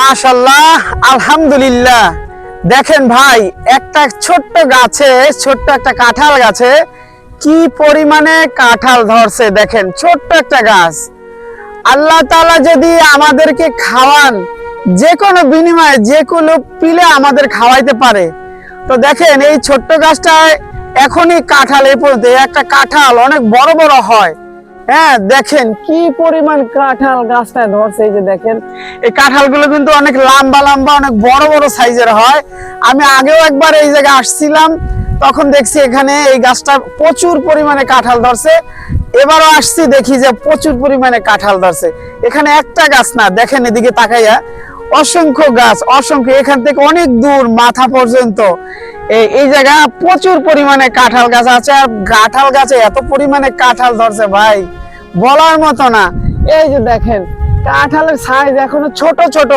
মাশাআল্লাহ, আলহামদুলিল্লাহ। দেখেন ভাই, একটা ছোট্ট গাছে, ছোট্ট একটা কাঁঠাল গাছে কি পরিমাণে কাঁঠাল ধরছে। দেখেন, ছোট্ট একটা গাছ। আল্লাহ তাআলা যদি আমাদেরকে খাওয়ান, যে কোনো বিনিময়ে যে কোনো পিলে আমাদের খাওয়াইতে পারে, তো দেখেন এই ছোট্ট গাছটায় এখনই কাঁঠাল, এই পর্যন্ত একটা কাঁঠাল অনেক বড় বড় হয়। হ্যাঁ, দেখেন কি পরিমাণ কাঁঠাল গাছটায় ধরছে। এই যে দেখেন, এই কাঁঠালগুলো কিন্তু অনেক লম্বা লম্বা, অনেক বড় বড় সাইজের হয়। আমি আগেও একবার এই জায়গায় আসছিলাম, তখন দেখছি এখানে এই গাছটা প্রচুর পরিমাণে কাঁঠাল ধরছে। এবারও আসছি, দেখি যে প্রচুর পরিমাণে কাঁঠাল ধরছে। এখানে একটা গাছ না, দেখেন এদিকে তাকাইয়া অসংখ্য গাছ, অসংখ্য, এখান থেকে অনেক দূর মাথা পর্যন্ত এই জায়গা প্রচুর পরিমাণে কাঁঠাল গাছ আছে। আর কাঁঠাল গাছে এত পরিমাণে কাঁঠাল ধরছে ভাই, বলার মতো না। এই যে দেখেন, কাঁঠালের সাইজ এখনো ছোট ছোট।